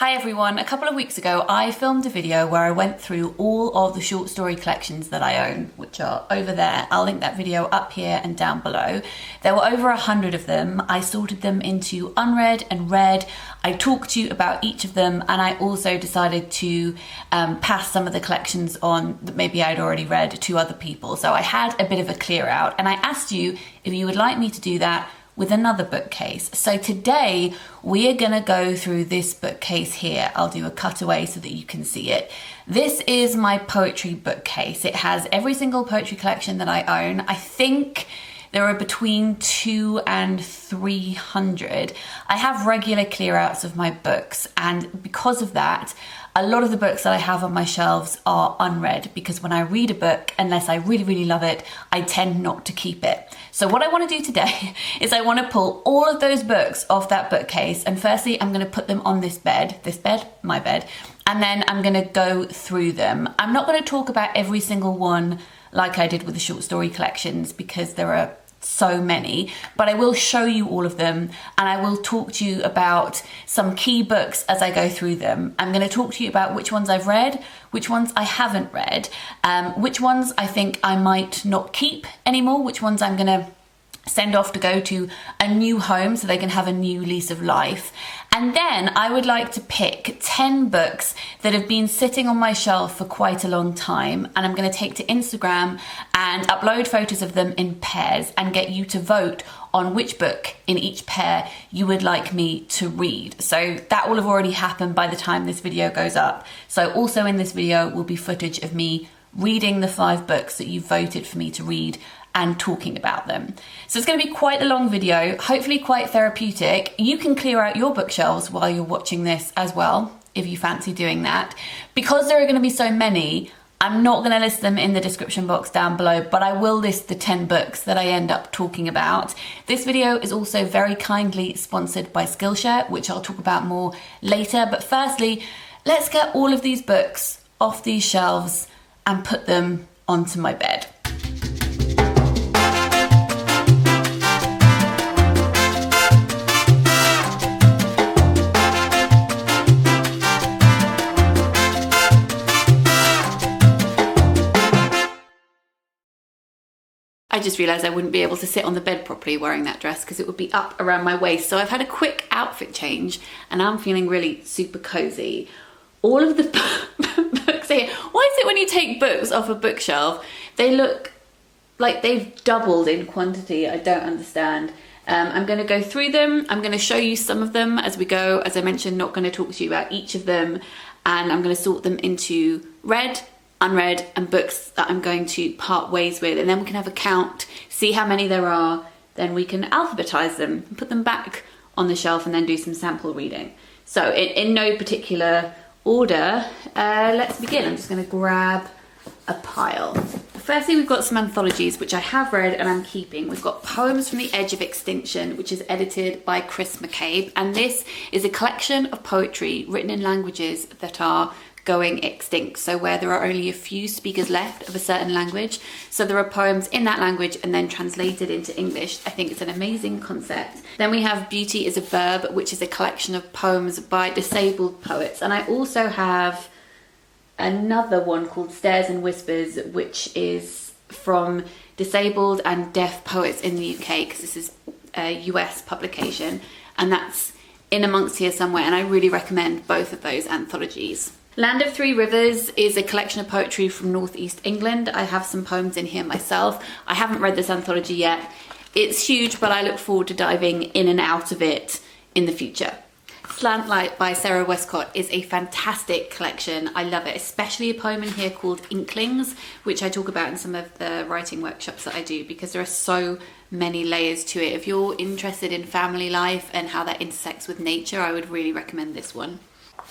Hi everyone, a couple of weeks ago I filmed a video where I went through all of the short story collections that I own, which are over there. I'll link that video up here and down below. There were over 100 of them. I sorted them into unread and read. I talked to you about each of them, and I also decided to pass some of the collections on that maybe I'd already read to other people. So I had a bit of a clear out, and I asked you if you would like me to do that with another bookcase. So today we are gonna go through this bookcase here. I'll do a cutaway so that you can see it. This is my poetry bookcase. It has every single poetry collection that I own. I think there are between 200 and 300. I have regular clear outs of my books, and because of that, a lot of the books that I have on my shelves are unread, because when I read a book, unless I really, really love it, I tend not to keep it. So what I want to do today is I want to pull all of those books off that bookcase, and firstly I'm going to put them on this bed, my bed, and then I'm going to go through them. I'm not going to talk about every single one like I did with the short story collections, because there are so many, but I will show you all of them, and I will talk to you about some key books as I go through them. I'm going to talk to you about which ones I've read, which ones I haven't read, which ones I think I might not keep anymore, which ones I'm going to send off to go to a new home so they can have a new lease of life. And then I would like to pick 10 books that have been sitting on my shelf for quite a long time, and I'm going to take to Instagram and upload photos of them in pairs and get you to vote on which book in each pair you would like me to read. So that will have already happened by the time this video goes up. So also in this video will be footage of me reading the 5 books that you voted for me to read and talking about them. So it's going to be quite a long video, hopefully quite therapeutic. You can clear out your bookshelves while you're watching this as well, if you fancy doing that. Because there are going to be so many, I'm not going to list them in the description box down below, but I will list the 10 books that I end up talking about. This video is also very kindly sponsored by Skillshare, which I'll talk about more later. But firstly, let's get all of these books off these shelves and put them onto my bed. I just realised I wouldn't be able to sit on the bed properly wearing that dress because it would be up around my waist. So I've had a quick outfit change and I'm feeling really super cozy. All of the books here. Why is it when you take books off a bookshelf, they look like they've doubled in quantity? I don't understand. I'm going to go through them. I'm going to show you some of them as we go. As I mentioned, not going to talk to you about each of them. And I'm going to sort them into read, unread, and books that I'm going to part ways with, and then we can have a count, see how many there are, then we can alphabetize them and put them back on the shelf and then do some sample reading. So in no particular order, let's begin. I'm just going to grab a pile. Firstly, we've got some anthologies which I have read and I'm keeping. We've got Poems from the Edge of Extinction, which is edited by Chris McCabe, and this is a collection of poetry written in languages that are going extinct, so where there are only a few speakers left of a certain language. So there are poems in that language and then translated into English. I think it's an amazing concept. Then we have Beauty is a Verb, which is a collection of poems by disabled poets. And I also have another one called Stares and Whispers, which is from disabled and deaf poets in the UK, because this is a US publication, and that's in amongst here somewhere, and I really recommend both of those anthologies. Land of Three Rivers is a collection of poetry from northeast England. I have some poems in here myself. I haven't read this anthology yet. It's huge, but I look forward to diving in and out of it in the future. Slant Light by Sarah Westcott is a fantastic collection. I love it, especially a poem in here called Inklings, which I talk about in some of the writing workshops that I do, because there are so many layers to it. If you're interested in family life and how that intersects with nature, I would really recommend this one.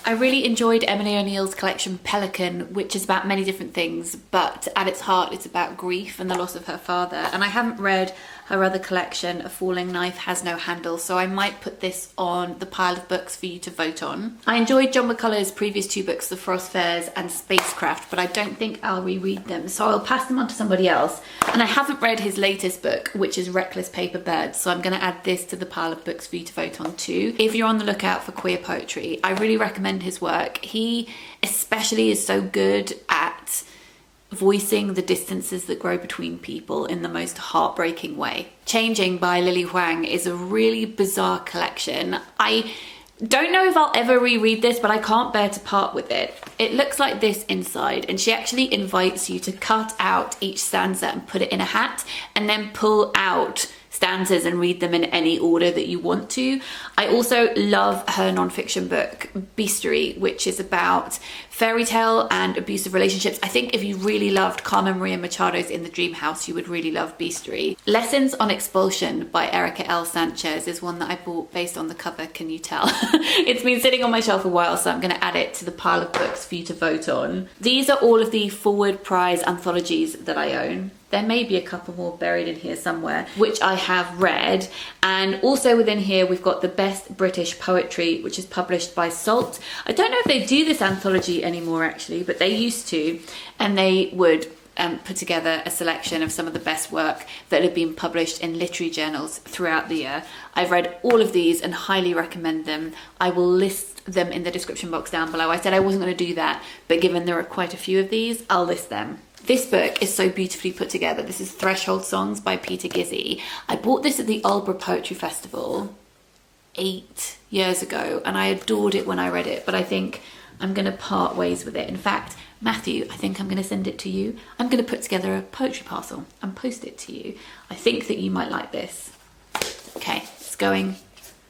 I really enjoyed Emily O'Neill's collection Pelican, which is about many different things, but at its heart it's about grief and the loss of her father. And I haven't read her other collection, A Falling Knife Has No Handle, so I might put this on the pile of books for you to vote on. I enjoyed John McCullough's previous two books, The Frost Fairs and Spacecraft, but I don't think I'll reread them, so I'll pass them on to somebody else. And I haven't read his latest book, which is Reckless Paper Birds, so I'm going to add this to the pile of books for you to vote on too. If you're on the lookout for queer poetry, I really recommend his work. He especially is so good at voicing the distances that grow between people in the most heartbreaking way. Changing by Lily Huang is a really bizarre collection. I don't know if I'll ever reread this, but I can't bear to part with it. It looks like this inside, and she actually invites you to cut out each stanza and put it in a hat, and then pull out stanzas and read them in any order that you want to. I also love her non-fiction book, Beastery, which is about fairy tale and abusive relationships. I think if you really loved Carmen Maria Machado's In the Dream House, you would really love Beastery. Lessons on Expulsion by Erika L. Sanchez is one that I bought based on the cover, can you tell? It's been sitting on my shelf a while, so I'm going to add it to the pile of books for you to vote on. These are all of the Forward Prize anthologies that I own. There may be a couple more buried in here somewhere, which I have read. And also within here, we've got the Best British Poetry, which is published by Salt. I don't know if they do this anthology anymore, actually, but they used to. And they would put together a selection of some of the best work that had been published in literary journals throughout the year. I've read all of these and highly recommend them. I will list them in the description box down below. I said I wasn't going to do that, but given there are quite a few of these, I'll list them. This book is so beautifully put together. This is Threshold Songs by Peter Gizzi. I bought this at the Aldeburgh Poetry Festival 8 years ago, and I adored it when I read it, but I think I'm going to part ways with it. In fact, Matthew, I think I'm going to send it to you. I'm going to put together a poetry parcel and post it to you. I think that you might like this. Okay, it's going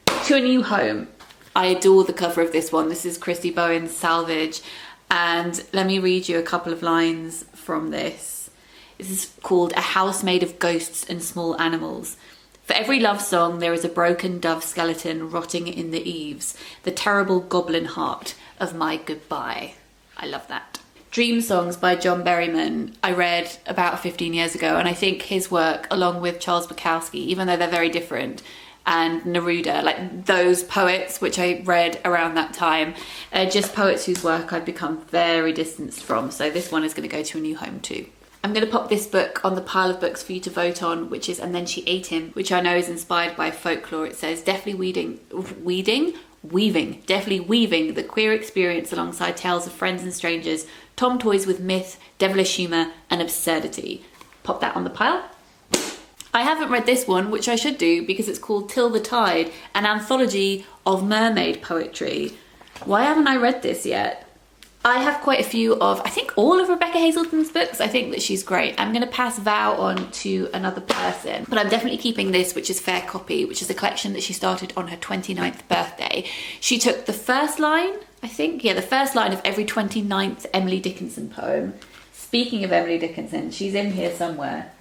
to a new home. I adore the cover of this one. This is Christy Bowen's Salvage. And let me read you a couple of lines from this. This is called A House Made of Ghosts and Small Animals. For every love song, there is a broken dove skeleton rotting in the eaves, the terrible goblin heart of my goodbye. I love that. Dream Songs by John Berryman, I read about 15 years ago, and I think his work, along with Charles Bukowski, even though they're very different, and Neruda, like those poets which I read around that time, just poets whose work I've become very distanced from. So this one is going to go to a new home too. I'm going to pop this book on the pile of books for you to vote on, which is And Then She Ate Him, which I know is inspired by folklore. It says definitely weaving the queer experience alongside tales of friends and strangers, Tom toys with myth, devilish humour and absurdity. Pop that on the pile. I haven't read this one, which I should do because it's called Till the Tide, an anthology of mermaid poetry. Why haven't I read this yet? I have quite a few of, I think all of Rebecca Hazelton's books. I think that she's great. I'm going to pass Vow on to another person, but I'm definitely keeping this, which is Fair Copy, which is a collection that she started on her 29th birthday. She took the first line, I think, the first line of every 29th Emily Dickinson poem. Speaking of Emily Dickinson, she's in here somewhere.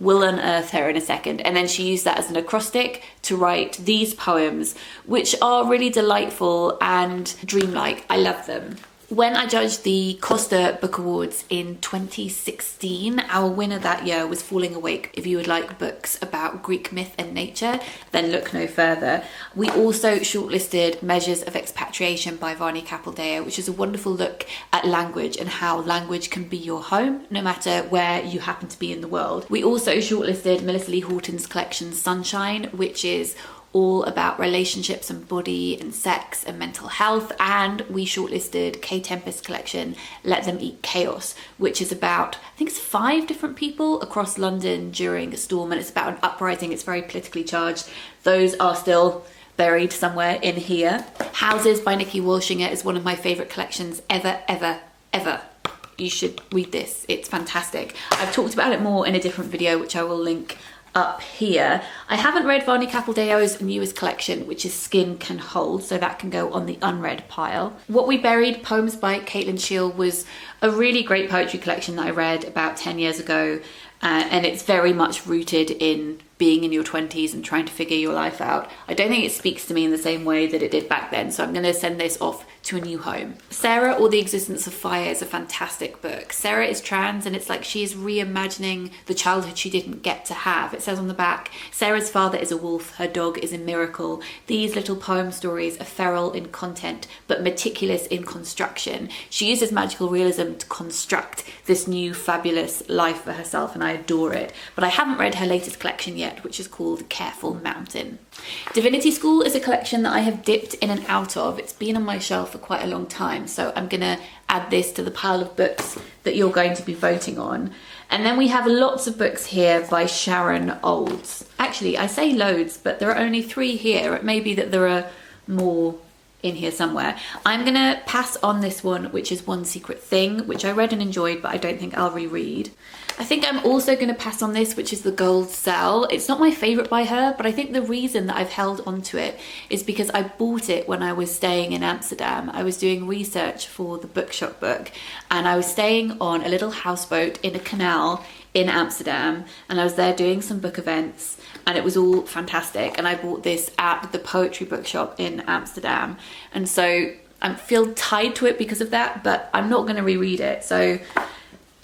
We'll unearth her in a second. And then she used that as an acrostic to write these poems, which are really delightful and dreamlike. I love them. When I judged the Costa Book Awards in 2016, our winner that year was Falling Awake. If you would like books about Greek myth and nature, then look no further. We also shortlisted Measures of Expatriation by Varney Capildeo, which is a wonderful look at language and how language can be your home, no matter where you happen to be in the world. We also shortlisted Melissa Lee Horton's collection Sunshine, which is all about relationships and body and sex and mental health. And we shortlisted Kay Tempest's collection Let Them Eat Chaos, which is about, I think it's 5 different people across London during a storm, and it's about an uprising. It's very politically charged. Those are still buried somewhere in here. Houses by Nikki Walshinger is one of my favourite collections ever. You should read this. It's fantastic. I've talked about it more in a different video, which I will link up here. I haven't read Varney Capildeo's newest collection, which is Skin Can Hold, so that can go on the unread pile. What We Buried, poems by Caitlin Shield, was a really great poetry collection that I read about 10 years ago, and it's very much rooted in being in your 20s and trying to figure your life out. I don't think it speaks to me in the same way that it did back then, so I'm going to send this off to a new home. Sarah or the Existence of Fire is a fantastic book. Sarah is trans, and it's like she is reimagining the childhood she didn't get to have. It says on the back, Sarah's father is a wolf, her dog is a miracle. These little poem stories are feral in content, but meticulous in construction. She uses magical realism to construct this new fabulous life for herself, and I adore it. But I haven't read her latest collection yet, which is called Careful Mountain. Divinity School is a collection that I have dipped in and out of. It's been on my shelf for quite a long time, so I'm gonna add this to the pile of books that you're going to be voting on. And then we have lots of books here by Sharon Olds. Actually, I say loads, but there are only 3 here. It may be that there are more in here somewhere. I'm gonna pass on this one, which is One Secret Thing, which I read and enjoyed, but I don't think I'll reread. I think I'm also gonna pass on this, which is The Gold Cell. It's not my favorite by her, but I think the reason that I've held onto it is because I bought it when I was staying in Amsterdam. I was doing research for the bookshop book, and I was staying on a little houseboat in a canal in Amsterdam, and I was there doing some book events, and it was all fantastic. And I bought this at the poetry bookshop in Amsterdam, and so I feel tied to it because of that, but I'm not going to reread it, so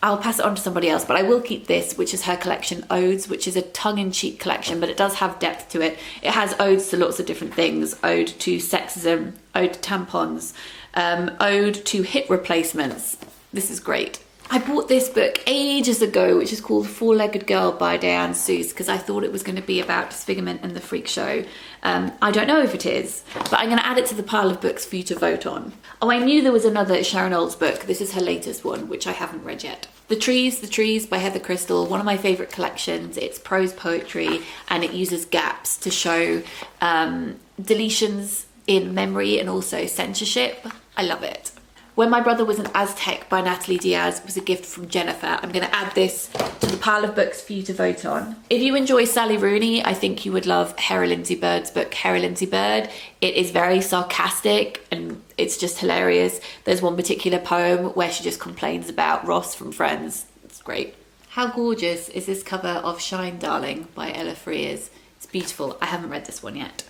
I'll pass it on to somebody else. But I will keep this, which is her collection Odes, which is a tongue-in-cheek collection, but it does have depth to it. It has odes to lots of different things: ode to sexism, ode to tampons, ode to hip replacements. This is great. I bought this book ages ago, which is called Four-Legged Girl by Diane Seuss, because I thought it was going to be about disfigurement and the freak show. I don't know if it is, but I'm going to add it to the pile of books for you to vote on. Oh, I knew there was another Sharon Olds book. This is her latest one, which I haven't read yet. The Trees by Heather Crystal, one of my favourite collections. It's prose poetry, and it uses gaps to show deletions in memory and also censorship. I love it. When My Brother Was an Aztec by Natalie Diaz was a gift from Jennifer. I'm going to add this to the pile of books for you to vote on. If you enjoy Sally Rooney, I think you would love Hera Lindsay Bird's book, Hera Lindsay Bird. It is very sarcastic and it's just hilarious. There's one particular poem where she just complains about Ross from Friends. It's great. How gorgeous is this cover of Shine Darling by Ella Frears? It's beautiful. I haven't read this one yet.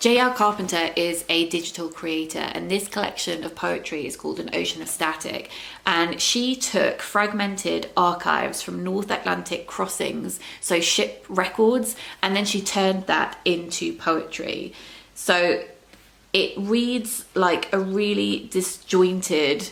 J.R. Carpenter is a digital creator, and this collection of poetry is called An Ocean of Static, and she took fragmented archives from North Atlantic crossings, so ship records, and then she turned that into poetry. So it reads like a really disjointed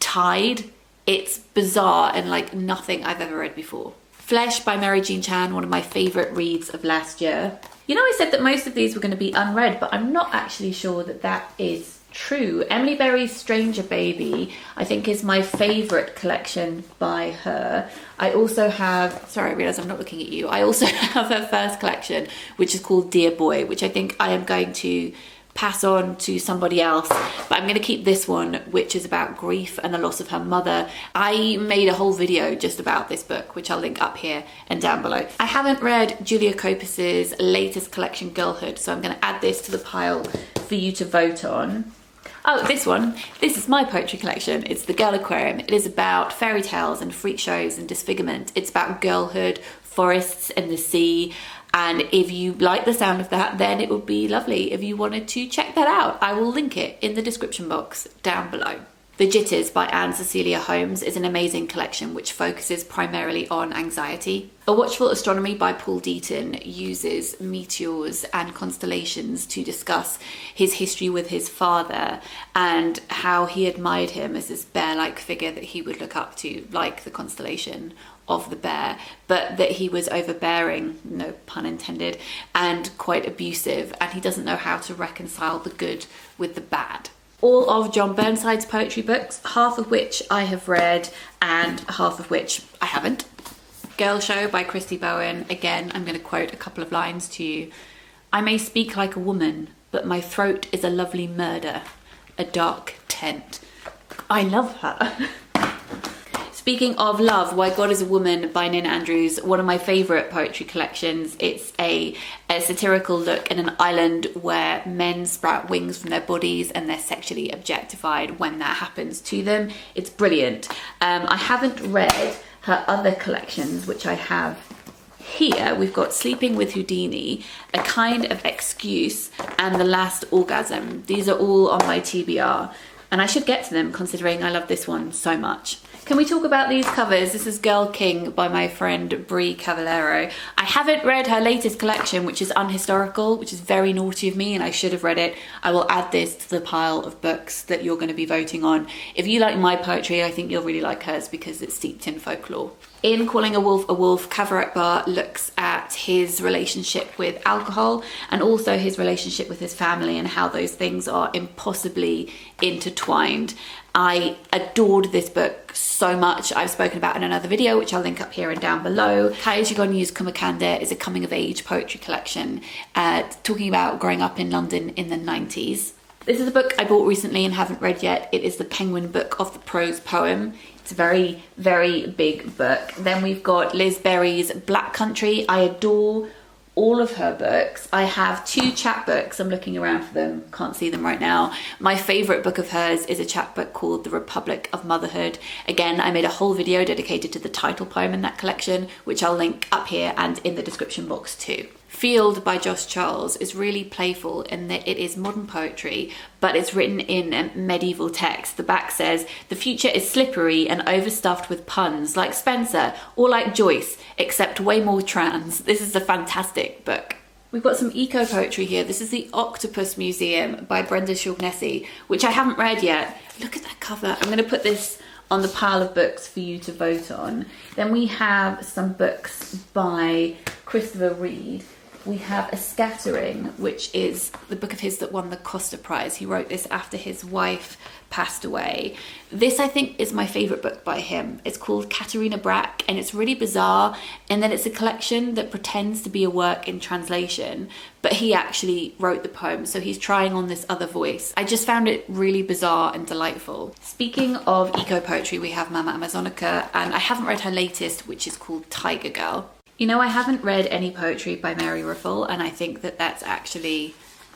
tide. It's bizarre and like nothing I've ever read before. Flesh by Mary Jean Chan, one of my favourite reads of last year. You know, I said that most of these were going to be unread, but I'm not actually sure that that is true. Emily Berry's Stranger Baby, I think, is my favourite collection by her. I also have, sorry, I realise I'm not looking at you. I also have her first collection, which is called Dear Boy, which I think I am going to pass on to somebody else, but I'm going to keep this one, which is about grief and the loss of her mother. I made a whole video just about this book, which I'll link up here and down below. I haven't read Julia Copis's latest collection, Girlhood, so I'm going to add this to the pile for you to vote on. Oh, this one. This is my poetry collection. It's The Girl Aquarium. It is about fairy tales and freak shows and disfigurement. It's about girlhood, forests and the sea. And if you like the sound of that, then it would be lovely if you wanted to check that out. I will link it in the description box down below. The Jitters by Anne Cecilia Holmes is an amazing collection which focuses primarily on anxiety. A Watchful Astronomy by Paul Deaton uses meteors and constellations to discuss his history with his father and how he admired him as this bear-like figure that he would look up to, like the constellation of the bear, but that he was overbearing, no pun intended, and quite abusive, and he doesn't know how to reconcile the good with the bad. All of John Burnside's poetry books, half of which I have read and half of which I haven't. Girl Show by Christy Bowen. Again, I'm going to quote a couple of lines to you. I may speak like a woman, but my throat is a lovely murder, a dark tent. I love her. Speaking of love, Why God is a Woman by Nin Andrews, one of my favourite poetry collections. It's a satirical look at an island where men sprout wings from their bodies and they're sexually objectified when that happens to them. It's brilliant. I haven't read her other collections, which I have Here we've got Sleeping with Houdini, A Kind of Excuse, and The Last Orgasm. These are all on my TBR, and I should get to them considering I love this one so much. Can we talk about these covers? This is Girl King by my friend Brie Cavallaro. I haven't read her latest collection, which is Unhistorical, which is very naughty of me, and I should have read it. I will add this to the pile of books that you're going to be voting on. If you like my poetry, I think you'll really like hers because it's steeped in folklore. In Calling a Wolf, Cavallaro Bar looks at his relationship with alcohol and also his relationship with his family and how those things are impossibly intertwined. I adored this book so much. I've spoken about it in another video, which I'll link up here and down below. Kaijigonyu's Kumakanda is a coming of age poetry collection talking about growing up in London in the 90s. This is a book I bought recently and haven't read yet. It is the Penguin Book of the Prose Poem. It's a very, very big book. Then we've got Liz Berry's Black Country. I adore all of her books. I have 2 chapbooks. I'm looking around for them, can't see them right now. My favorite book of hers is a chapbook called The Republic of Motherhood. Again, I made a whole video dedicated to the title poem in that collection, which I'll link up here and in the description box too. Field by Joss Charles is really playful in that it is modern poetry, but it's written in medieval text. The back says, "The future is slippery and overstuffed with puns, like Spencer or like Joyce, except way more trans." This is a fantastic book. We've got some eco poetry here. This is the Octopus Museum by Brenda Shaughnessy, which I haven't read yet. Look at that cover. I'm going to put this on the pile of books for you to vote on. Then we have some books by Christopher Reid. We have A Scattering, which is the book of his that won the Costa Prize. He wrote this after his wife passed away. This, I think, is my favourite book by him. It's called Katerina Brack, and it's really bizarre. And then it's a collection that pretends to be a work in translation, but he actually wrote the poem, so he's trying on this other voice. I just found it really bizarre and delightful. Speaking of eco poetry, we have Mama Amazonica, and I haven't read her latest, which is called Tiger Girl. You know, I haven't read any poetry by Mary Ruffle, and I think that that's actually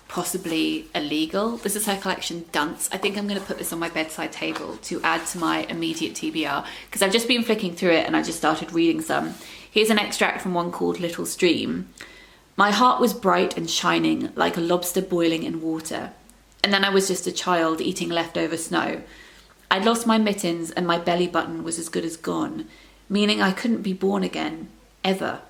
possibly illegal. This is her collection, Dunce. I think I'm going to put this on my bedside table to add to my immediate TBR, because I've just been flicking through it and I just started reading some. Here's an extract from one called Little Stream. "My heart was bright and shining like a lobster boiling in water. And then I was just a child eating leftover snow. I'd lost my mittens and my belly button was as good as gone, meaning I couldn't be born again. Ever.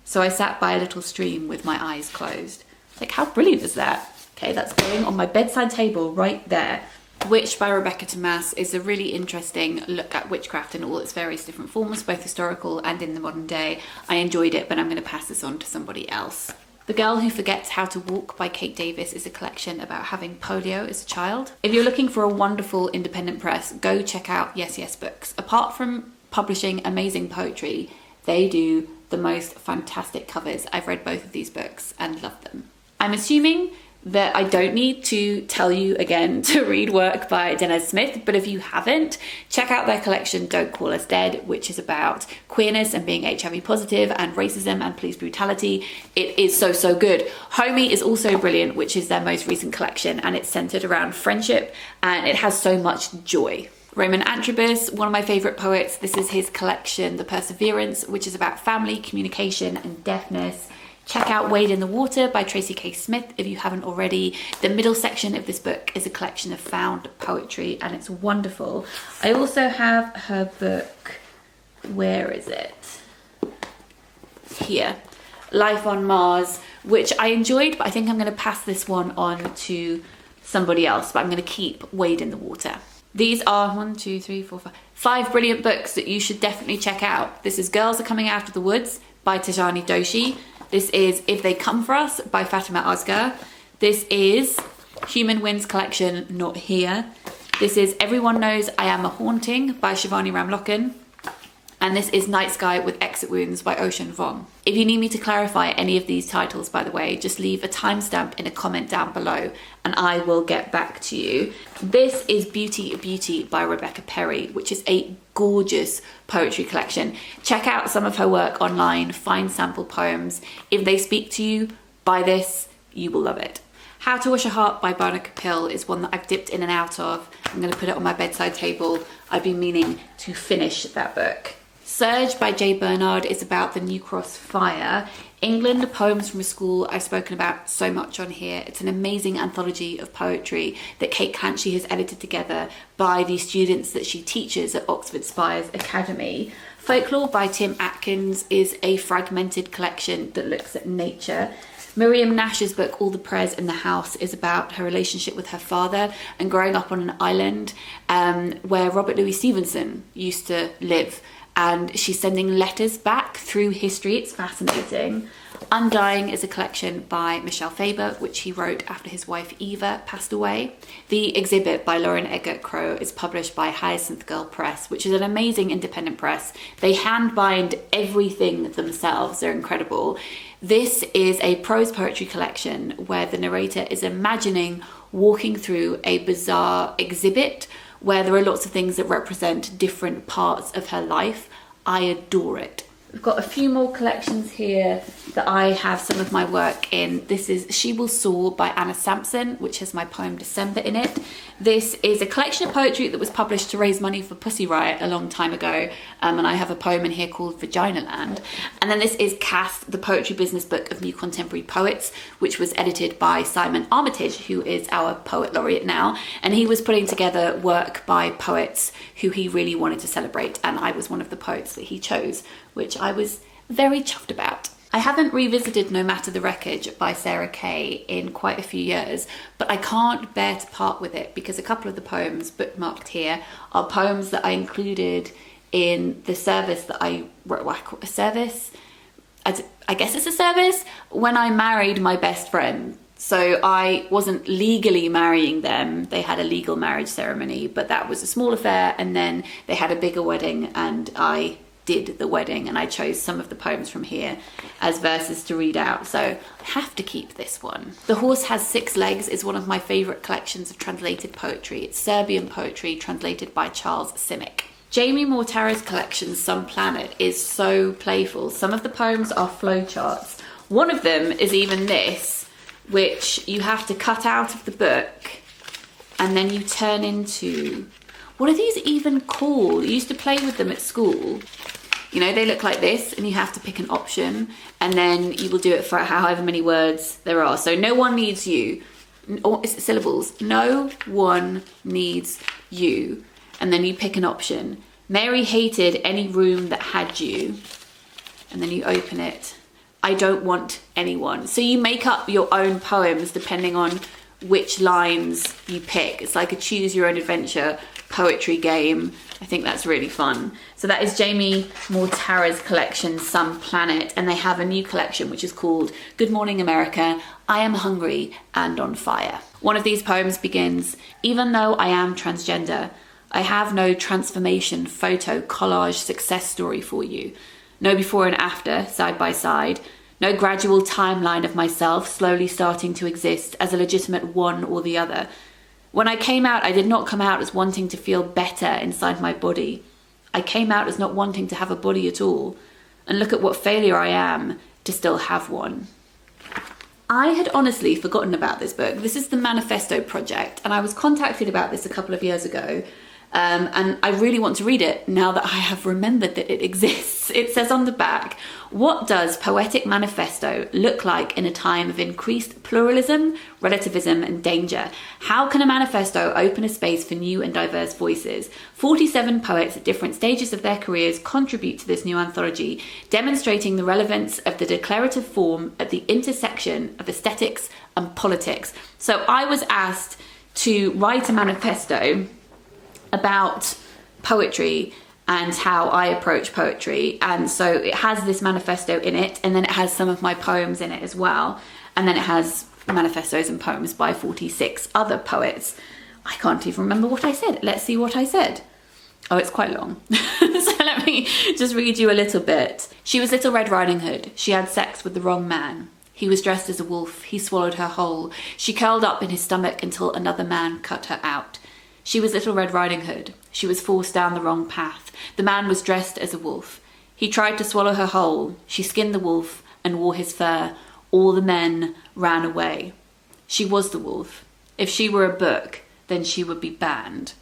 So I sat by a little stream with my eyes closed." Like, how brilliant is that? Okay, that's going on my bedside table right there. Witch by Rebecca Tomas is a really interesting look at witchcraft in all its various different forms, both historical and in the modern day. I enjoyed it, but I'm going to pass this on to somebody else. The Girl Who Forgets How to Walk by Kate Davis is a collection about having polio as a child. If you're looking for a wonderful independent press, go check out Yes Yes Books. Apart from publishing amazing poetry, they do the most fantastic covers. I've read both of these books and loved them. I'm assuming that I don't need to tell you again to read work by Denez Smith, but if you haven't, check out their collection Don't Call Us Dead, which is about queerness and being HIV positive and racism and police brutality. It is so, so good. Homie is also brilliant, which is their most recent collection, and it's centered around friendship and it has so much joy. Raymond Antrobus, one of my favourite poets. This is his collection, The Perseverance, which is about family, communication and deafness. Check out Wade in the Water by Tracy K. Smith if you haven't already. The middle section of this book is a collection of found poetry and it's wonderful. I also have her book, where is it? Here, Life on Mars, which I enjoyed, but I think I'm going to pass this one on to somebody else, but I'm going to keep Wade in the Water. These are 5 brilliant books that you should definitely check out. This is Girls Are Coming Out of the Woods by Tajani Doshi. This is If They Come For Us by Fatima Asghar. This is Human Winds Collection, Not Here. This is Everyone Knows I Am a Haunting by Shivani Ramlokan. And this is Night Sky with Exit Wounds by Ocean Vuong. If you need me to clarify any of these titles, by the way, just leave a timestamp in a comment down below and I will get back to you. This is Beauty Beauty by Rebecca Perry, which is a gorgeous poetry collection. Check out some of her work online, find sample poems. If they speak to you, buy this, you will love it. How to Wash a Heart by Barna Kapil is one that I've dipped in and out of. I'm going to put it on my bedside table. I've been meaning to finish that book. Surge by J. Bernard is about the New Cross fire. England, Poems from a School, I've spoken about so much on here. It's an amazing anthology of poetry that Kate Canchy has edited together by the students that she teaches at Oxford Spires Academy. Folklore by Tim Atkins is a fragmented collection that looks at nature. Miriam Nash's book, All the Prayers in the House, is about her relationship with her father and growing up on an island where Robert Louis Stevenson used to live. And she's sending letters back through history. It's fascinating. Undying is a collection by Michel Faber, which he wrote after his wife Eva passed away. The Exhibit by Lauren Eggert Crow is published by Hyacinth Girl Press, which is an amazing independent press. They hand bind everything themselves. They're incredible. This is a prose poetry collection where the narrator is imagining walking through a bizarre exhibit where there are lots of things that represent different parts of her life. I adore it. We've got a few more collections here that I have some of my work in. This is She Will Soar by Anna Sampson, which has my poem December in it. This is a collection of poetry that was published to raise money for Pussy Riot a long time ago, and I have a poem in here called Vagina Land. And then this is Cast, the Poetry Business Book of New Contemporary Poets, which was edited by Simon Armitage, who is our poet laureate now, and he was putting together work by poets who he really wanted to celebrate, and I was one of the poets that he chose, which I was very chuffed about. I haven't revisited No Matter the Wreckage by Sarah Kay in quite a few years, but I can't bear to part with it because a couple of the poems bookmarked here are poems that I included in the service that I wrote. Well, I call it a service? I guess it's a service when I married my best friend. So I wasn't legally marrying them. They had a legal marriage ceremony, but that was a small affair, and then they had a bigger wedding and I did the wedding, and I chose some of the poems from here as verses to read out, so I have to keep this one. The Horse Has Six Legs is one of my favourite collections of translated poetry. It's Serbian poetry translated by Charles Simic. Jamie Mortara's collection, Some Planet, is so playful. Some of the poems are flowcharts. One of them is even this, which you have to cut out of the book and then you turn into... What are these even called? You used to play with them at school. You know, they look like this and you have to pick an option and then you will do it for however many words there are. So no one needs you. Or is it syllables? No one needs you. And then you pick an option. Mary hated any room that had you. And then you open it. I don't want anyone. So you make up your own poems depending on which lines you pick. It's like a choose your own adventure poetry game. I think that's really fun. So that is Jamie Mortara's collection, Some Planet, and they have a new collection which is called Good Morning America, I Am Hungry and on Fire. One of these poems begins, even though I am transgender, I have no transformation photo collage success story for you. No before and after, side by side. No gradual timeline of myself slowly starting to exist as a legitimate one or the other. When I came out, I did not come out as wanting to feel better inside my body. I came out as not wanting to have a body at all. And look at what failure I am to still have one. I had honestly forgotten about this book. This is the Manifesto Project, and I was contacted about this a couple of years ago. And I really want to read it now that I have remembered that it exists. It says on the back, what does poetic manifesto look like in a time of increased pluralism, relativism and danger? How can a manifesto open a space for new and diverse voices? 47 poets at different stages of their careers contribute to this new anthology, demonstrating the relevance of the declarative form at the intersection of aesthetics and politics. So I was asked to write a manifesto about poetry and how I approach poetry, and so it has this manifesto in it, and then it has some of my poems in it as well, and then it has manifestos and poems by 46 other poets. I can't even remember what I said. Let's see what I said. Oh, it's quite long. So let me just read you a little bit. She was Little Red Riding Hood. She had sex with the wrong man. He was dressed as a wolf. He swallowed her whole. She curled up in his stomach until another man cut her out. She was Little Red Riding Hood. She was forced down the wrong path. The man was dressed as a wolf. He tried to swallow her whole. She skinned the wolf and wore his fur. All the men ran away. She was the wolf. If she were a book, then she would be banned.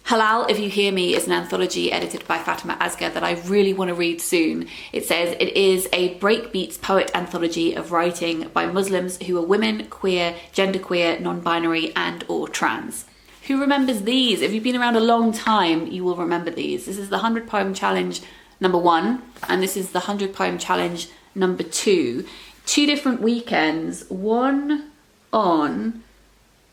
Halal, If You Hear Me is an anthology edited by Fatima Asghar that I really want to read soon. It says it is a breakbeats poet anthology of writing by Muslims who are women, queer, genderqueer, non-binary and or trans. Who remembers these? If you've been around a long time, you will remember these. This is the 100 Poem Challenge number 1 and this is the 100 Poem Challenge number 2. 2 different weekends, one on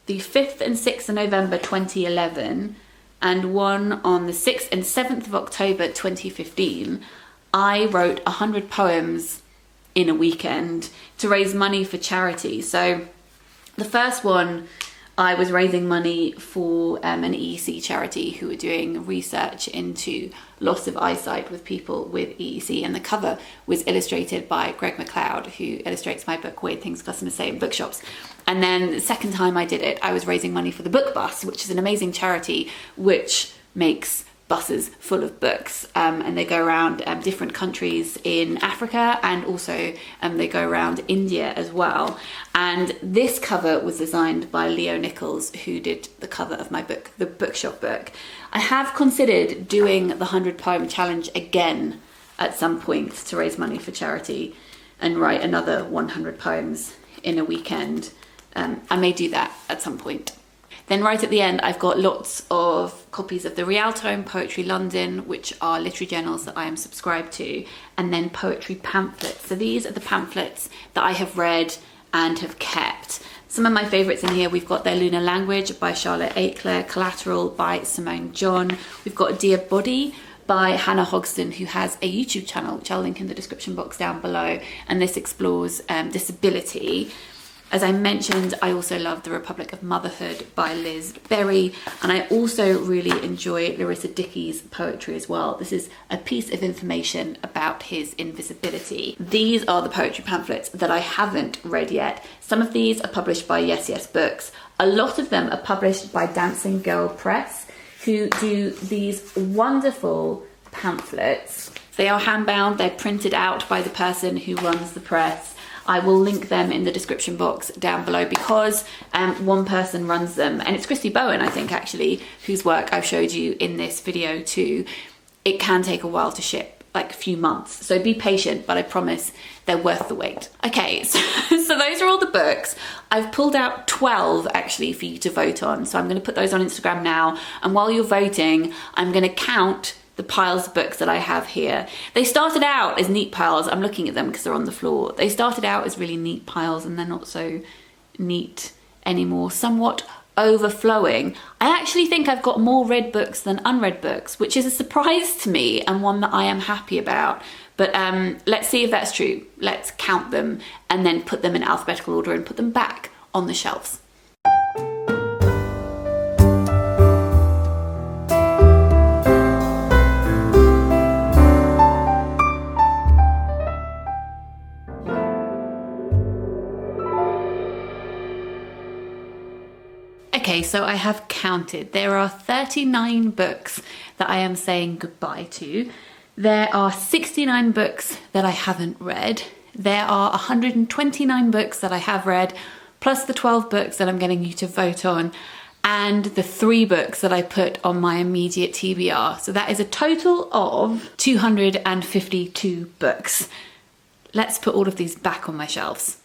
the 5th and 6th of November 2011 and one on the 6th and 7th of October 2015, I wrote 100 poems in a weekend to raise money for charity. So the first one, I was raising money for an EEC charity who were doing research into loss of eyesight with people with EEC, and the cover was illustrated by Greg McLeod, who illustrates my book Weird Things Customers Say in Bookshops. And then the second time I did it, I was raising money for the Book Bus, which is an amazing charity which makes buses full of books, and they go around different countries in Africa, and also they go around India as well. And this cover was designed by Leo Nichols, who did the cover of my book, the Bookshop book. I have considered doing the 100 Poem Challenge again at some point to raise money for charity and write another 100 poems in a weekend. I may do that at some point. Then right at the end, I've got lots of copies of the Rialto and Poetry London, which are literary journals that I am subscribed to, and then poetry pamphlets. So these are the pamphlets that I have read and have kept. Some of my favourites in here, we've got Their Lunar Language by Charlotte Aitler, Collateral by Simone John. We've got Dear Body by Hannah Hogston, who has a YouTube channel, which I'll link in the description box down below, and this explores disability. As I mentioned, I also love The Republic of Motherhood by Liz Berry, and I also really enjoy Larissa Dickey's poetry as well. This is a piece of information about his invisibility. These are the poetry pamphlets that I haven't read yet. Some of these are published by Yes Yes Books. A lot of them are published by Dancing Girl Press, who do these wonderful pamphlets. They are handbound, they're printed out by the person who runs the press. I will link them in the description box down below because one person runs them, and it's Christy Bowen, I think, actually, whose work I've showed you in this video too. It can take a while to ship, like a few months, so be patient, but I promise they're worth the wait. Okay, so those are all the books. I've pulled out 12 actually for you to vote on, so I'm going to put those on Instagram now, and while you're voting, I'm going to count the piles of books that I have here. They started out as neat piles. I'm looking at them because they're on the floor. They started out as really neat piles and they're not so neat anymore, somewhat overflowing. I actually think I've got more read books than unread books, which is a surprise to me and one that I am happy about. But let's see if that's true. Let's count them and then put them in alphabetical order and put them back on the shelves. Okay, so I have counted. There are 39 books that I am saying goodbye to. There are 69 books that I haven't read. There are 129 books that I have read, plus the 12 books that I'm getting you to vote on, and the 3 books that I put on my immediate TBR. So that is a total of 252 books. Let's put all of these back on my shelves.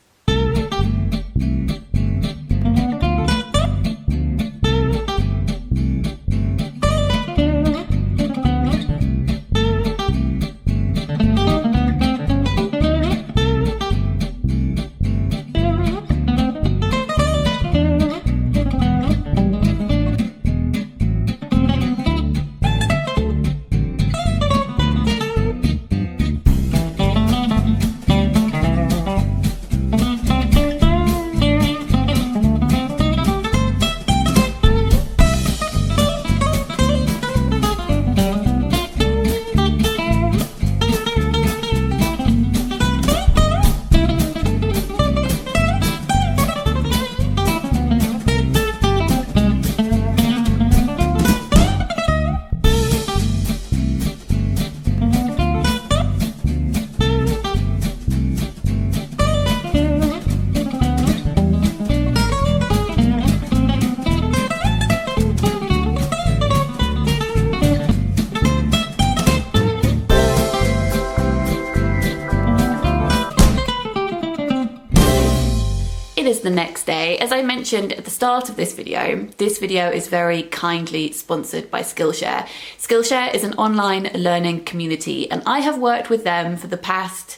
next day. As I mentioned at the start of this video is very kindly sponsored by Skillshare. Skillshare is an online learning community, and I have worked with them for the past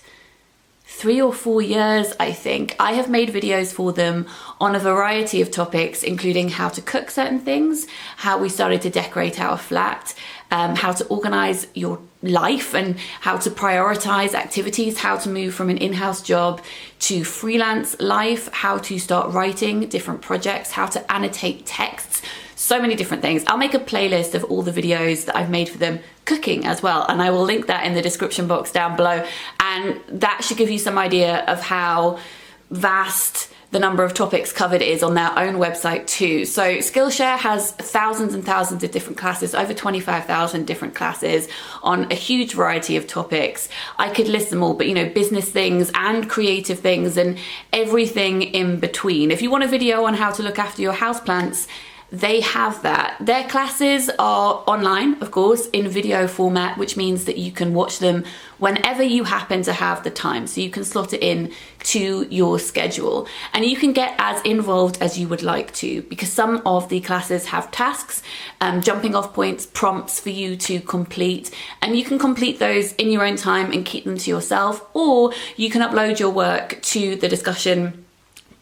3 or 4 years, I think. I have made videos for them on a variety of topics, including how to cook certain things, how we started to decorate our flat, how to organize your life and how to prioritize activities, how to move from an in-house job to freelance life, how to start writing different projects, how to annotate texts, so many different things. I'll make a playlist of all the videos that I've made for them, cooking as well, and I will link that in the description box down below, and that should give you some idea of how vast the number of topics covered is on their own website too. So Skillshare has thousands and thousands of different classes, over 25,000 different classes on a huge variety of topics. I could list them all, but you know, business things and creative things and everything in between. If you want a video on how to look after your houseplants, they have that. Their classes are online, of course, in video format, which means that you can watch them whenever you happen to have the time. So you can slot it in to your schedule, and you can get as involved as you would like to, because some of the classes have tasks, jumping off points, prompts for you to complete, and you can complete those in your own time and keep them to yourself, or you can upload your work to the discussion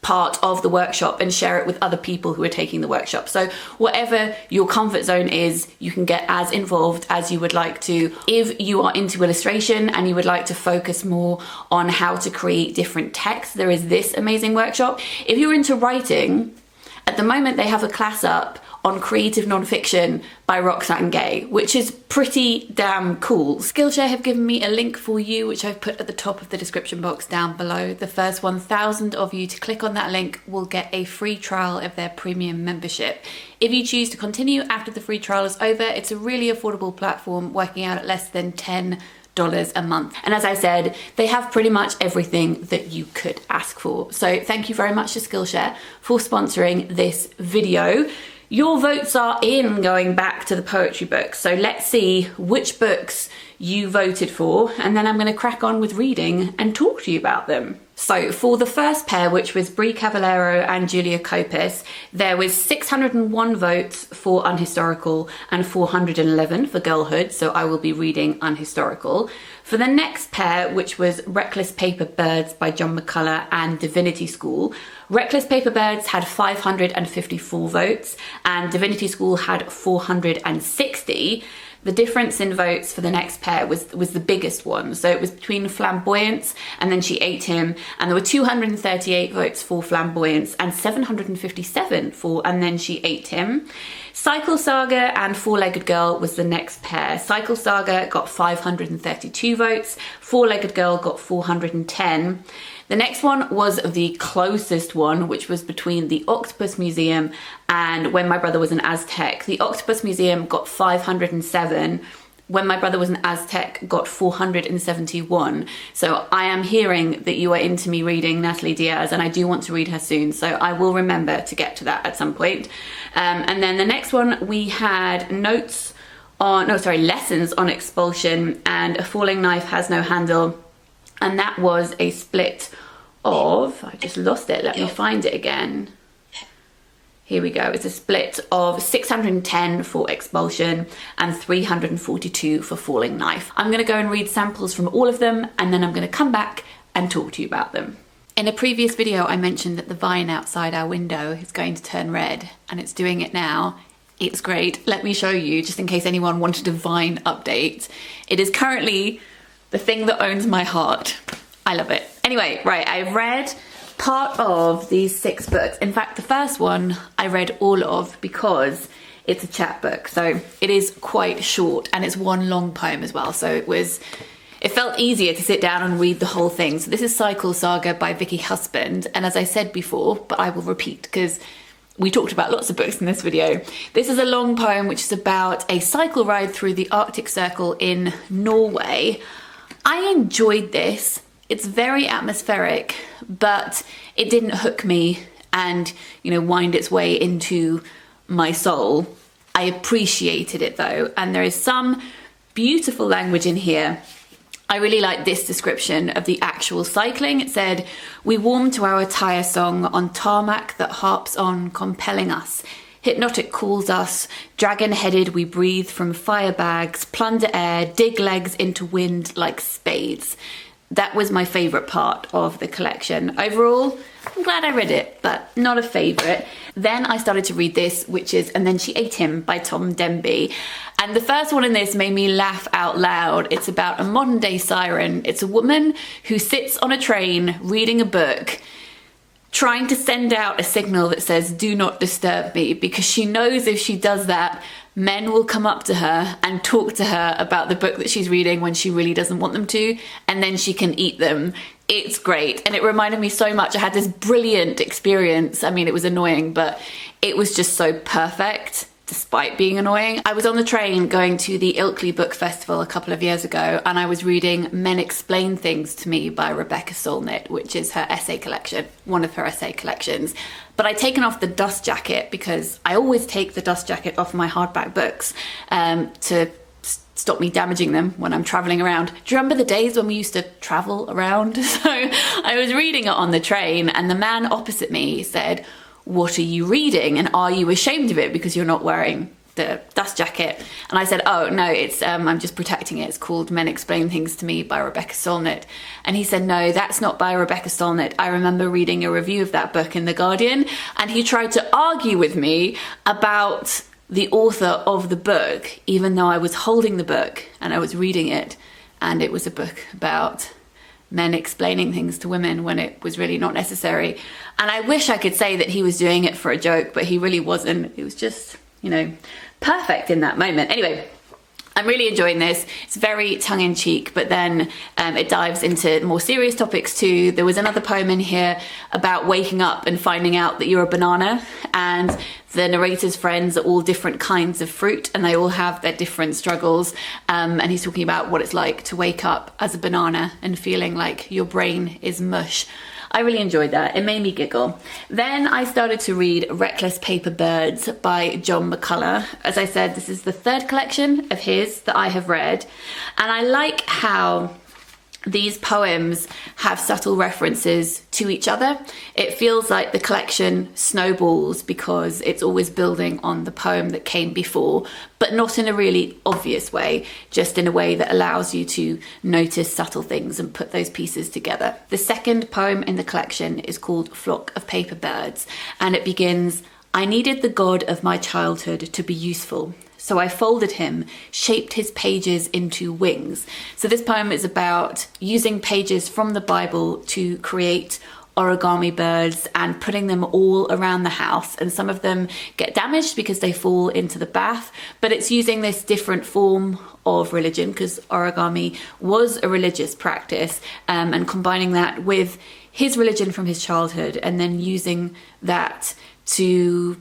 part of the workshop and share it with other people who are taking the workshop. So whatever your comfort zone is, you can get as involved as you would like to. If you are into illustration and you would like to focus more on how to create different text, there is this amazing workshop. If you're into writing, at the moment they have a class up on creative nonfiction by Roxanne Gay, which is pretty damn cool. Skillshare have given me a link for you, which I've put at the top of the description box down below. The first 1,000 of you to click on that link will get a free trial of their premium membership. If you choose to continue after the free trial is over, it's a really affordable platform, working out at less than $10 a month. And as I said, they have pretty much everything that you could ask for. So thank you very much to Skillshare for sponsoring this video. Your votes are in, going back to the poetry books. So let's see which books you voted for, and then I'm going to crack on with reading and talk to you about them. So for the first pair, which was Brie Cavallaro and Julia Copus, there was 601 votes for Unhistorical and 411 for Girlhood, so I will be reading Unhistorical. For the next pair, which was Reckless Paper Birds by John McCullough and Divinity School, Reckless Paper Birds had 554 votes and Divinity School had 460. The difference in votes for the next pair was the biggest one. So it was between Flamboyance and Then She Ate Him, and there were 238 votes for Flamboyance and 757 for And Then She Ate Him. Sykkel, Saga and Four-Legged Girl was the next pair. Sykkel, Saga got 532 votes, Four-Legged Girl got 410. The next one was the closest one, which was between the Octopus Museum and When My Brother Was an Aztec. The Octopus Museum got 507. When My Brother Was an Aztec got 471. So I am hearing that you are into me reading Natalie Diaz, and I do want to read her soon, so I will remember to get to that at some point. And then the next one, we had lessons on Expulsion and A Falling Knife Has No Handle. And that was a split of, I just lost it, let me find it again. Here we go, it's a split of 610 for Expulsion and 342 for Falling Knife. I'm gonna go and read samples from all of them, and then I'm gonna come back and talk to you about them. In a previous video, I mentioned that the vine outside our window is going to turn red, and it's doing it now. It's great. Let me show you, just in case anyone wanted a vine update. It is currently the thing that owns my heart. I love it. Anyway, right, I've read part of these 6 books. In fact, the first one I read all of because it's a chapbook. So it is quite short, and it's one long poem as well. So it felt easier to sit down and read the whole thing. So this is Sykkel, Saga by Vicki Husband. And as I said before, but I will repeat because we talked about lots of books in this video. This is a long poem which is about a cycle ride through the Arctic Circle in Norway. I enjoyed this. It's very atmospheric, but it didn't hook me and, you know, wind its way into my soul. I appreciated it though, and there is some beautiful language in here. I really like this description of the actual cycling. It said, "We warm to our tire song on tarmac that harps on, compelling us. Hypnotic calls us, dragon-headed we breathe from fire bags, plunder air, dig legs into wind like spades." That was my favourite part of the collection. Overall, I'm glad I read it, but not a favourite. Then I started to read this, which is And Then She Ate Him by Tom Denbeigh. And the first one in this made me laugh out loud. It's about a modern day siren. It's a woman who sits on a train reading a book, trying to send out a signal that says, "Do not disturb me," because she knows if she does that, men will come up to her and talk to her about the book that she's reading when she really doesn't want them to, and then she can eat them. It's great. And it reminded me so much. I had this brilliant experience. I mean, it was annoying, but it was just so perfect, despite being annoying. I was on the train going to the Ilkley Book Festival a couple of years ago, and I was reading Men Explain Things to Me by Rebecca Solnit, which is her essay collection, one of her essay collections. But I'd taken off the dust jacket because I always take the dust jacket off my hardback books to stop me damaging them when I'm traveling around. Do you remember the days when we used to travel around? So I was reading it on the train, and the man opposite me said, "What are you reading? And are you ashamed of it because you're not wearing the dust jacket?" And I said, "Oh no, it's I'm just protecting it. It's called Men Explain Things to Me by Rebecca Solnit." And he said, "No, that's not by Rebecca Solnit. I remember reading a review of that book in The Guardian." And he tried to argue with me about the author of the book, even though I was holding the book and I was reading it, and it was a book about men explaining things to women when it was really not necessary. And I wish I could say that he was doing it for a joke, but he really wasn't. It was just, you know, perfect in that moment. Anyway, I'm really enjoying this. It's very tongue-in-cheek, but then it dives into more serious topics too. There was another poem in here about waking up and finding out that you're a banana, and the narrator's friends are all different kinds of fruit, and they all have their different struggles. And he's talking about what it's like to wake up as a banana and feeling like your brain is mush. I really enjoyed that. It made me giggle. Then I started to read Reckless Paper Birds by John McCullough. As I said, this is the third collection of his that I have read. And I like how these poems have subtle references to each other. It feels like the collection snowballs because it's always building on the poem that came before, but not in a really obvious way, just in a way that allows you to notice subtle things and put those pieces together. The second poem in the collection is called Flock of Paper Birds, and it begins, "I needed the God of my childhood to be useful. So I folded him, shaped his pages into wings." So this poem is about using pages from the Bible to create origami birds and putting them all around the house. And some of them get damaged because they fall into the bath, but it's using this different form of religion, because origami was a religious practice, and combining that with his religion from his childhood, and then using that to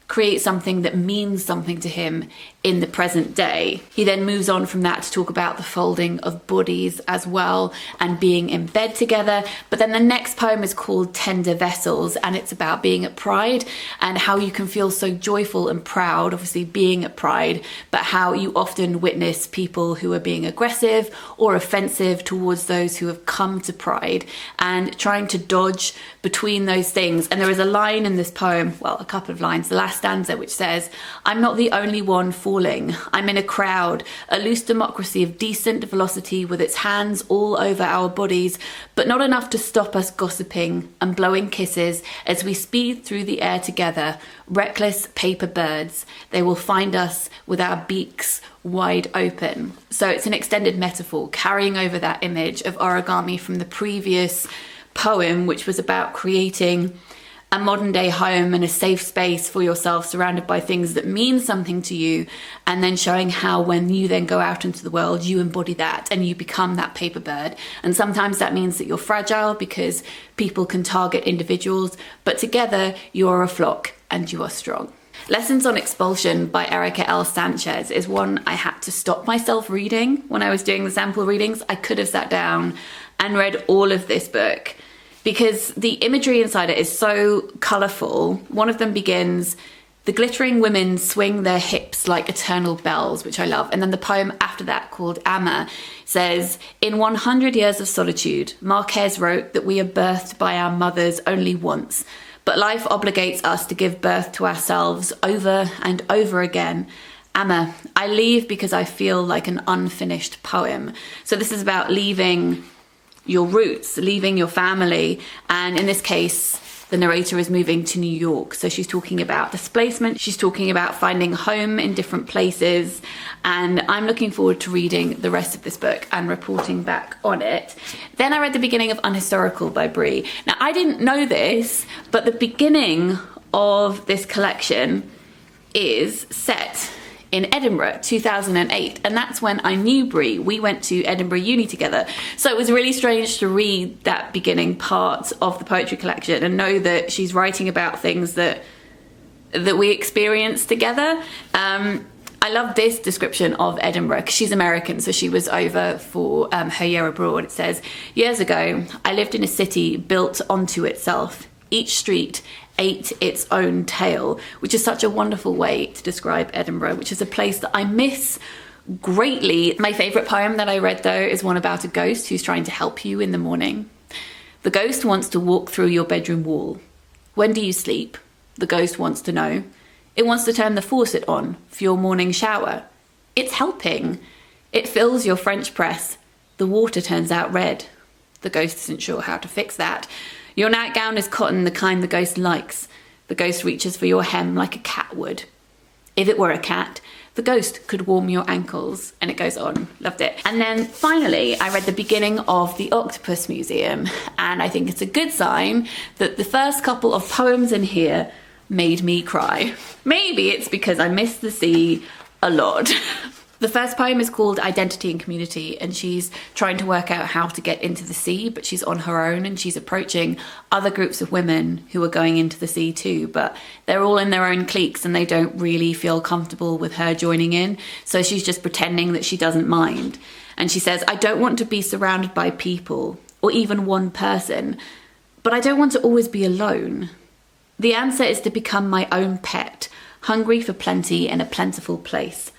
create something that means something to him in the present day. He then moves on from that to talk about the folding of bodies as well and being in bed together. But then the next poem is called Tender Vessels, and it's about being at Pride and how you can feel so joyful and proud, obviously being at Pride, but how you often witness people who are being aggressive or offensive towards those who have come to Pride, and trying to dodge between those things. And there is a line in this poem, well, a couple of lines, the last stanza, which says, "I'm not the only one falling. I'm in a crowd, a loose democracy of decent velocity with its hands all over our bodies, but not enough to stop us gossiping and blowing kisses as we speed through the air together, reckless paper birds. They will find us with our beaks wide open." So it's an extended metaphor carrying over that image of origami from the previous poem, which was about creating a modern day home and a safe space for yourself surrounded by things that mean something to you, and then showing how when you then go out into the world you embody that and you become that paper bird. And sometimes that means that you're fragile because people can target individuals, but together you're a flock and you are strong. Lessons on Expulsion by Erika Sanchez is one I had to stop myself reading when I was doing the sample readings. I could have sat down and read all of this book, because the imagery inside it is so colourful. One of them begins, The glittering women swing their hips like eternal bells, which I love. And then the poem after that, called Amma, says, in 100 years of solitude, Marquez wrote that we are birthed by our mothers only once, but life obligates us to give birth to ourselves over and over again. Amma, I leave because I feel like an unfinished poem. So this is about leaving your roots, leaving your family, and in this case, the narrator is moving to New York. So she's talking about displacement, she's talking about finding home in different places, and I'm looking forward to reading the rest of this book and reporting back on it. Then I read the beginning of Unhistorical by Brie. Now, I didn't know this, but the beginning of this collection is set in Edinburgh, 2008, and that's when I knew Brie. We went to Edinburgh Uni together, so it was really strange to read that beginning part of the poetry collection and know that she's writing about things that we experienced together. I love this description of Edinburgh, because she's American, so she was over for her year abroad. It says, years ago, I lived in a city built onto itself. Each street ate its own tale, which is such a wonderful way to describe Edinburgh, which is a place that I miss greatly. My favourite poem that I read, though, is one about a ghost who's trying to help you in the morning. The ghost wants to walk through your bedroom wall. When do you sleep? The ghost wants to know. It wants to turn the faucet on for your morning shower. It's helping. It fills your French press. The water turns out red. The ghost isn't sure how to fix that. Your nightgown is cotton, the kind the ghost likes. The ghost reaches for your hem like a cat would. If it were a cat, the ghost could warm your ankles. And it goes on. Loved it. And then finally, I read the beginning of the Octopus Museum. And I think it's a good sign that the first couple of poems in here made me cry. Maybe it's because I miss the sea a lot. The first poem is called Identity and Community, and she's trying to work out how to get into the sea, but she's on her own and she's approaching other groups of women who are going into the sea too, but they're all in their own cliques and they don't really feel comfortable with her joining in. So she's just pretending that she doesn't mind. And she says, I don't want to be surrounded by people or even one person, but I don't want to always be alone. The answer is to become my own pet, hungry for plenty in a plentiful place.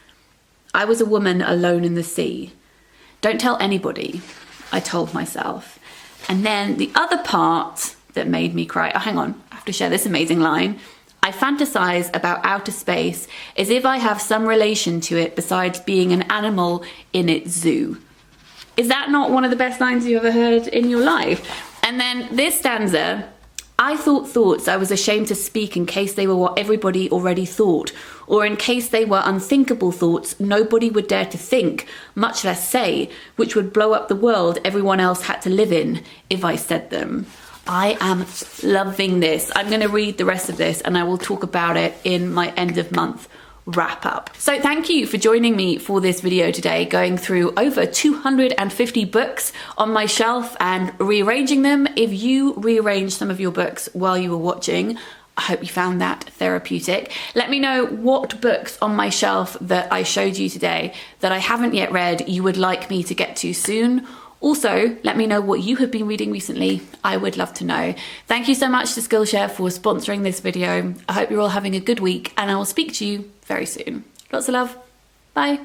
I was a woman alone in the sea. Don't tell anybody, I told myself. And then the other part that made me cry, oh, hang on, I have to share this amazing line. I fantasize about outer space as if I have some relation to it besides being an animal in its zoo. Is that not one of the best lines you ever heard in your life? And then this stanza, I thought thoughts I was ashamed to speak in case they were what everybody already thought, or in case they were unthinkable thoughts nobody would dare to think, much less say, which would blow up the world everyone else had to live in if I said them. I am loving this. I'm going to read the rest of this and I will talk about it in my end of month wrap up. So thank you for joining me for this video today, going through over 250 books on my shelf and rearranging them. If you rearranged some of your books while you were watching, I hope you found that therapeutic. Let me know what books on my shelf that I showed you today that I haven't yet read you would like me to get to soon. Also, let me know what you have been reading recently. I would love to know. Thank you so much to Skillshare for sponsoring this video. I hope you're all having a good week and I will speak to you very soon. Lots of love. Bye.